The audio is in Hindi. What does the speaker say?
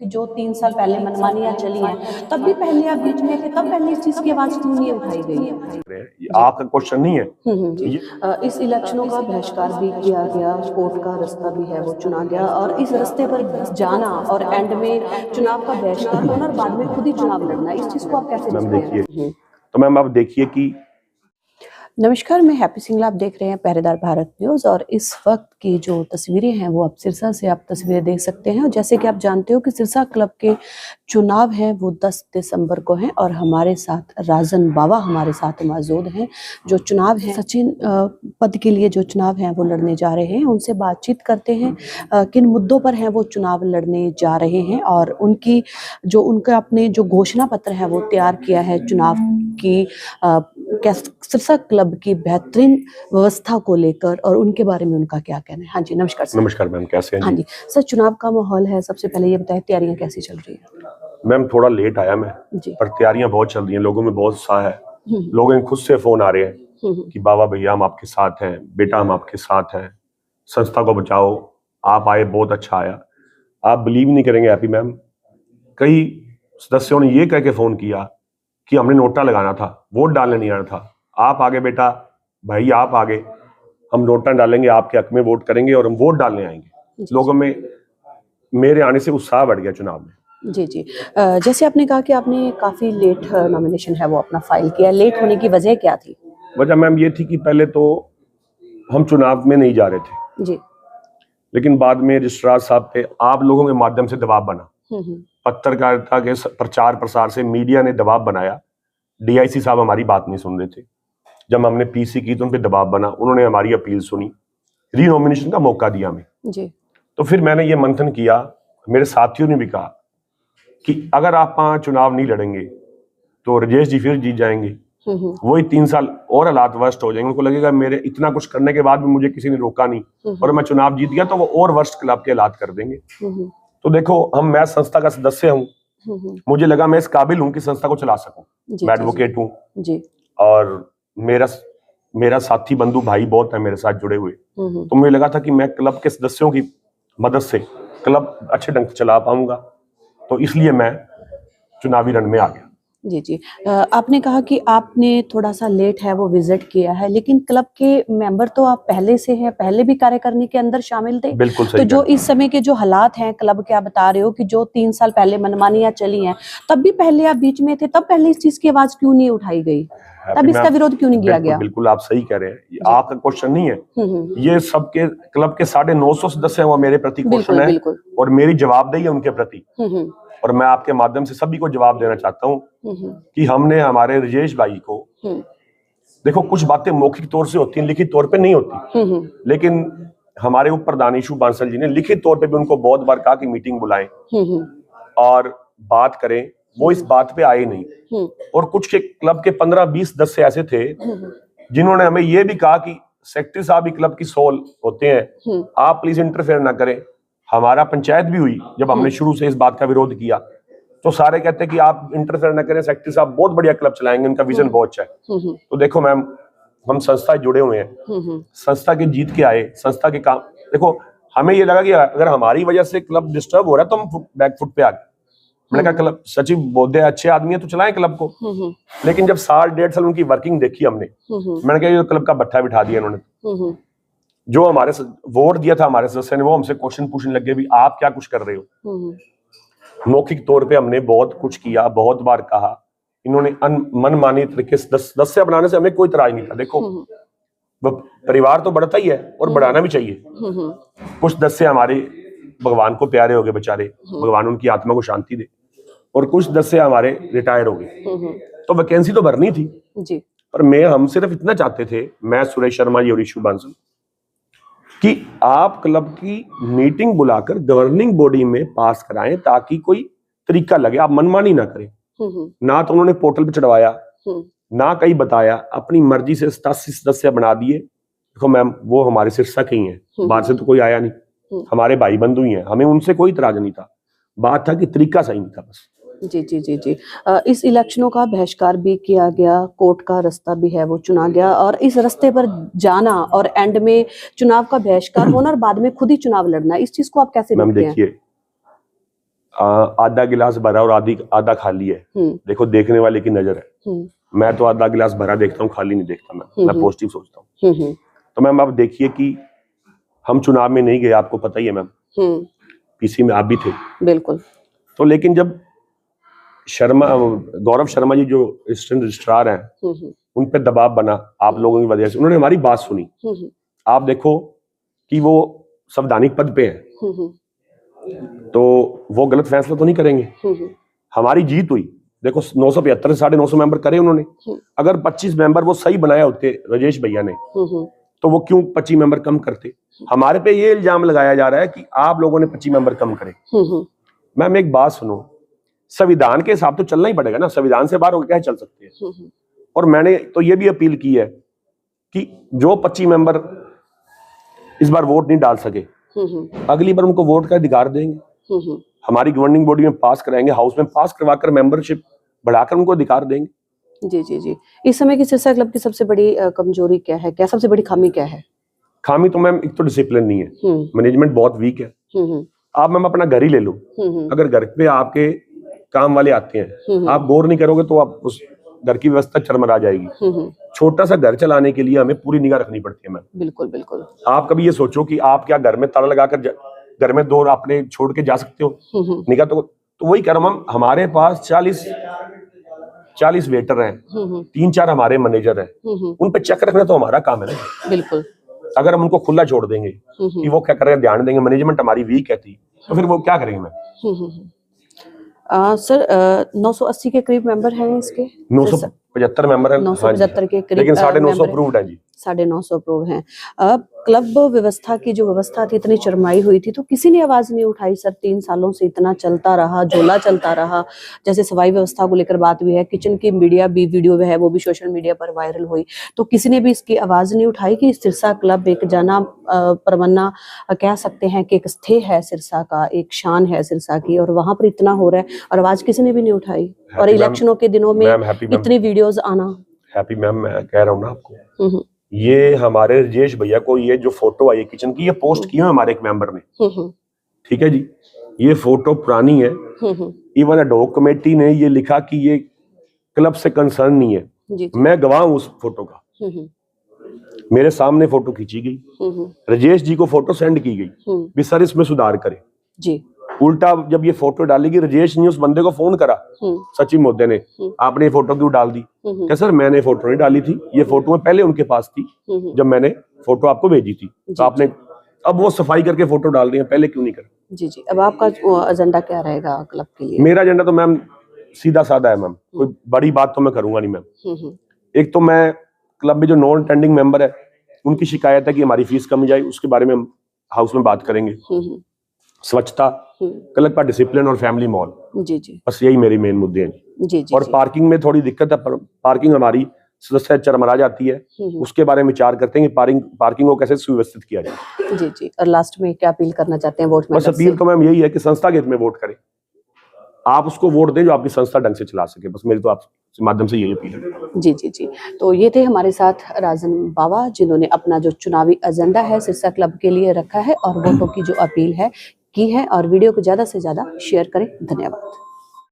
कि जो 3 साल पहले मनमानियां चली हैं, तब भी पहले आप बीच में थे, तब पहले इस चीज की आवाज क्यों नहीं उठाई गई? आपका क्वेश्चन नहीं है। जी। इस इलेक्शनों का बहिष्कार भी किया गया, कोर्ट का रास्ता भी है वो चुना गया, और इस रास्ते पर जाना और एंड में चुनाव का बहिष्कार होना और बाद में खुद ही चुनाव लड़ना, इस चीज को आप कैसे मैम देखते हैं? देखिए, तो मैम आप देखिए कि नमस्कार, मैं हैप्पी सिंगला, आप देख रहे हैं पहरेदार भारत न्यूज़। और इस वक्त की जो तस्वीरें हैं वो आप सिरसा से आप तस्वीरें देख सकते हैं। और जैसे कि आप जानते हो कि सिरसा क्लब के चुनाव हैं वो 10 दिसंबर को हैं, और हमारे साथ राजन बाबा हमारे साथ मौजूद हैं, जो चुनाव है सचिन पद के लिए जो चुनाव हैं वो लड़ने जा रहे हैं। उनसे बातचीत करते हैं किन मुद्दों पर हैं वो चुनाव लड़ने जा रहे हैं, और उनकी जो उनका अपने जो घोषणा पत्र है वो तैयार किया है चुनाव की सिरसा क्लब की बेहतरीन व्यवस्था को लेकर, और उनके बारे में उनका क्या कहना है। हाँ जी, नमस्कार सर। नमस्कार मैम, कैसे हैं? हाँ जी सर, चुनाव का माहौल है, सबसे पहले ये बताएं तैयारियां कैसी चल रही है? मैम थोड़ा लेट आया मैं जी। पर तैयारियां बहुत चल रही हैं, लोगों में बहुत उत्साह है। लोगों के खुद से फोन आ रहे हैं कि बाबा भैया हम आपके साथ हैं, बेटा हम आपके साथ हैं, संस्था को बचाओ, आप आए बहुत अच्छा आया। आप बिलीव नहीं करेंगे हैप्पी मैम, कई सदस्यों ने ये कह के फोन किया कि हमने नोटा लगाना था, वोट डालने नहीं आना था, आप आगे बेटा, भाई आप आगे, हम नोटा डालेंगे, आपके हक में वोट करेंगे और हम वोट डालने आएंगे। लोगों में मेरे आने से उत्साह बढ़ गया चुनाव में। जी जी। जैसे आपने कहा कि आपने काफी लेट नॉमिनेशन है वो अपना फाइल किया, लेट होने की वजह क्या थी? वजह मैम ये थी कि पहले तो हम चुनाव में नहीं जा रहे थे जी। लेकिन बाद में रजिस्ट्रार साहब पे आप लोगों के माध्यम से दबाव बना, पत्रकारिता के प्रचार प्रसार से मीडिया ने दबाव बनाया। डीआईसी साहब हमारी बात नहीं सुन रहे थे, जब हमने पीसी की तो उन पे दबाव बना, उन्होंने हमारी अपील सुनी, रीनॉमिनेशन का मौका दिया हमें। जी। तो फिर मैंने ये मंथन किया, मेरे साथियों ने भी कहा कि अगर आप चुनाव नहीं लड़ेंगे तो राजेश जी फिर जीत जाएंगे, वही 3 साल और हालात वर्स्ट हो जाएंगे। उनको लगेगा मेरे इतना कुछ करने के बाद भी मुझे किसी ने रोका नहीं और मैं चुनाव जीत गया, तो वो और वर्स्ट क्लब के हालात कर देंगे। तो देखो, मैं संस्था का सदस्य हूँ, मुझे लगा मैं इस काबिल हूँ कि संस्था को चला सकूं, मैं एडवोकेट हूँ और मेरा साथी बंधु भाई बहुत है मेरे साथ जुड़े हुए, तो मुझे लगा था कि मैं क्लब के सदस्यों की मदद से क्लब अच्छे ढंग से चला पाऊंगा, तो इसलिए मैं चुनावी रण में आ गया। जी जी। आपने कहा कि आपने थोड़ा सा लेट है वो विजिट किया है, लेकिन क्लब के मेंबर तो आप पहले से हैं, पहले भी कार्य करने के अंदर शामिल थे। बिल्कुल सही। तो जो इस समय के जो हालात हैं क्लब के, आप बता रहे हो कि जो 3 साल पहले मनमानियां चली हैं, तब भी पहले आप बीच में थे, तब पहले इस चीज की आवाज क्यों नहीं उठाई गई, तब इसका विरोध क्यों नहीं किया गया? बिल्कुल आप सही कह रहे हैं, आपका क्वेश्चन नहीं है, ये सबके क्लब के 950 सदस्य हैं, वो मेरे प्रति क्वेश्चन है और मेरी जवाबदेही है उनके प्रति, और मैं आपके माध्यम से सभी को जवाब देना चाहता हूँ कि हमने हमारे राजेश भाई को, देखो कुछ बातें मौखिक तौर से होती हैं, लिखित तौर पे नहीं होती, लेकिन हमारे उप प्रधान ईशू बांसल जी ने लिखित तौर पे भी उनको बहुत बार कहा कि मीटिंग बुलाएं और बात करें, वो इस बात पे आए नहीं। और कुछ के क्लब के 15-20 सदस्य ऐसे थे जिन्होंने हमें ये भी कहा कि सेक्रेटरी साहब ही क्लब की सोल होते हैं, आप प्लीज इंटरफेयर ना करें। हमारा पंचायत भी हुई जब हमने शुरू से इस बात का विरोध किया, तो सारे कहते हैं कि आप इंटरफेयर ना करें, सेक्रेटरी साहब बहुत बढ़िया क्लब चलाएंगे, उनका विजन बहुत अच्छा है। तो देखो मैम, हम संस्था जुड़े हुए हैं, संस्था के जीत के आए, संस्था के काम, देखो हमें ये लगा कि अगर हमारी वजह से क्लब डिस्टर्ब हो रहा है तो हम बैकफुट पे आ गए। मैंने कहा क्लब सचिव बोधे अच्छे आदमी है तो चलाएं क्लब को, लेकिन जब 1.5 साल उनकी वर्किंग देखी हमने, मैंने कहा ये क्लब का भट्ठा बिठा दिया इन्होंने। जो हमारे वोट दिया था हमारे सदस्य ने, वो हमसे क्वेश्चन पूछने लगे भी आप क्या कुछ कर रहे हो। मौखिक तौर पे हमने बहुत कुछ किया, बहुत बार कहा, इन्होंने मनमानी तरीके से सदस्य बनाने से हमें कोई इतराज नहीं था। देखो परिवार तो बढ़ता ही है और बढ़ाना भी चाहिए। कुछ सदस्य हमारे भगवान को प्यारे हो गए बेचारे, भगवान उनकी आत्मा को शांति दे, और कुछ सदस्य हमारे रिटायर हो गए, तो वैकेंसी तो भरनी थी जी। पर हम सिर्फ इतना चाहते थे, मैं सुरेश शर्मा जी और ईशू बांसल, कि आप क्लब की मीटिंग बुलाकर गवर्निंग बॉडी में पास कराएं ताकि कोई तरीका लगे, आप मनमानी ना करें। ना तो उन्होंने पोर्टल पे चढ़वाया, ना कहीं बताया, अपनी मर्जी से 87 सदस्य बना दिए। देखो मैम, वो हमारे सिरसा के ही हैं, बाहर से तो कोई आया नहीं, हमारे भाई बंधु ही हैं, हमें उनसे कोई इतराज नहीं था, बात था कि तरीका सही नहीं था बस। जी जी जी जी। इस इलेक्शनों का बहिष्कार भी किया गया, कोर्ट का रास्ता भी है वो चुना गया, और इस रास्ते पर जाना और एंड में चुनाव का बहिष्कार होना और बाद में खुद ही चुनाव लड़ना, इस चीज को आप कैसे देखते हैं? देखिए, आधा गिलास भरा और आधा खाली है। देखो देखने वाले की नजर है। मैं तो आधा गिलास भरा देखता हूँ, खाली नहीं देखता। मैं पॉजिटिव सोचता हूँ। तो मैम आप देखिए कि हम चुनाव में नहीं गए, आपको पता ही है मैम, पीसी में आप भी थे बिल्कुल। तो लेकिन जब गौरव शर्मा जी जो असिस्टेंट रजिस्ट्रार हैं, उन पे दबाव बना आप लोगों की वजह से, उन्होंने हमारी बात सुनी। आप देखो कि वो संवैधानिक पद पे हैं, तो वो गलत फैसला तो नहीं करेंगे। हमारी जीत हुई। देखो 975 से 950 मेंबर करे उन्होंने। अगर 25 मेंबर वो सही बनाया होते राजेश भैया ने, तो वो क्यों 25 मेंबर कम करते। हमारे पे ये इल्जाम लगाया जा रहा है कि आप लोगों ने 25 मेंबर कम करे। मैम एक बात सुनो, संविधान के हिसाब तो चलना ही पड़ेगा ना, संविधान से बाहर होकर क्या चल सकते हैं। और मैंने तो ये भी अपील की है कि जो 25 मेंबर इस बार वोट नहीं डाल सके, अगली बार उनको वोट का अधिकार देंगे। हमारी गवर्निंग बॉडी में पास कराएंगे, हाउस में पास करवाकर मेंबरशिप बढ़ाकर उनको अधिकार देंगे। जी जी जी। इस समय की सिरसा क्लब की सबसे बड़ी कमजोरी क्या है, क्या सबसे बड़ी खामी क्या है? खामी तो मैम एक तो डिसिप्लिन नहीं है, मैनेजमेंट बहुत वीक है। आप मैम अपना घर ही ले लो, अगर घर पे आपके काम वाले आते हैं, आप गौर नहीं करोगे तो आप उस घर की व्यवस्था चरमरा जाएगी। छोटा सा घर चलाने के लिए हमें पूरी निगाह रखनी पड़ती है मैम। बिल्कुल बिल्कुल। आप कभी ये सोचो कि आप क्या घर में ताला लगाकर घर में दो अपने छोड़ के जा सकते हो निगाह? तो वही कह रहा हूं, हमारे पास 40 वेटर हैं, 3-4 हमारे मैनेजर हैं, उन पे चेक रखना तो हमारा काम है ना। बिल्कुल। अगर हम उनको खुला छोड़ देंगे कि वो क्या करेंगे, ध्यान देंगे, मैनेजमेंट हमारी वीक है थी, तो फिर वो क्या करेंगे मैम? सर 980 के करीब मेंबर हैं इसके। 975 मेंबर हैं। 975 के करीब, लेकिन 950 अप्रूव्ड है जी। 950 अप्रूव हैं। क्लब व्यवस्था की जो व्यवस्था थी इतनी चरमाई हुई थी, तो किसी ने आवाज नहीं उठाई सर? 3 सालों से इतना चलता रहा, झोला चलता रहा। जैसे सफाई व्यवस्था को लेकर बात भी है, किचन की मीडिया भी वीडियो है, वो भी सोशल मीडिया पर वायरल हुई, तो किसी ने भी इसकी आवाज नहीं उठाई कि सिरसा क्लब एक जाना परमन्ना कह सकते हैं कि एक स्थे है सिरसा का, एक शान है सिरसा की, और वहां पर इतना हो रहा है और आवाज किसी ने भी नहीं उठाई। और इलेक्शनों के दिनों में इतनी वीडियोज आना। हैप्पी मैम, मैं कह रहा हूँ ना आपको, ये हमारे राजेश भैया को ये जो फोटो आई किचन की, ये पोस्ट की है हमारे एक मेंबर ने। ठीक है जी, ये फोटो पुरानी है। इवन एडहॉक कमेटी ने ये लिखा कि ये क्लब से कंसर्न नहीं है जी। मैं गवाह हूं उस फोटो का। मेरे सामने फोटो खींची गई, राजेश जी को फोटो सेंड की गई भी सर इसमें सुधार करें जी। उल्टा जब ये फोटो डालेगी, राजेश ने उस बंदे को फोन करा, सचिन मोदी ने, आपने ये फोटो क्यों डाल दी? क्या सर मैंने फोटो नहीं डाली थी, ये फोटो में पहले उनके पास थी जब मैंने फोटो आपको भेजी थी, तो आपने अब वो सफाई करके फोटो डाल रही है, पहले क्यों नहीं कर? जी जी। अब आपका एजेंडा क्या रहेगा क्लब के लिए? मेरा एजेंडा तो मैम सीधा साधा है मैम, कोई बड़ी बात तो मैं करूंगा नहीं मैम। एक तो मैं क्लब में जो नॉन अटेंडिंग मेंबर है उनकी शिकायत है कि हमारी फीस कम जाए, उसके बारे में हम हाउस में बात करेंगे। स्वच्छता, क्लब का डिसिप्लिन और फैमिली मॉल, जी जी, बस यही मेरी मेन मुद्दे हैं जी जी। और जी। पार्किंग में थोड़ी दिक्कत है, पार्किंग हमारी सदस्य चरमरा जाती है, उसके बारे में विचार करते हैं कि पार्किंग को कैसे सुव्यवस्थित किया जाए। जी जी। और लास्ट में क्या अपील करना चाहते हैं वोट में? बस अपील तो मैम यही है कि संस्था के हित में वोट करें, आप उसको वोट दें जो आपकी संस्था ढंग से चला सके, बस मेरी तो आप माध्यम से यही अपील है। जी जी जी। तो ये थे हमारे साथ राजन बाबा, जिन्होंने अपना जो चुनावी एजेंडा है सिरसा क्लब के लिए रखा है और वोटों की जो अपील है की है, और वीडियो को ज्यादा से ज्यादा शेयर करें। धन्यवाद।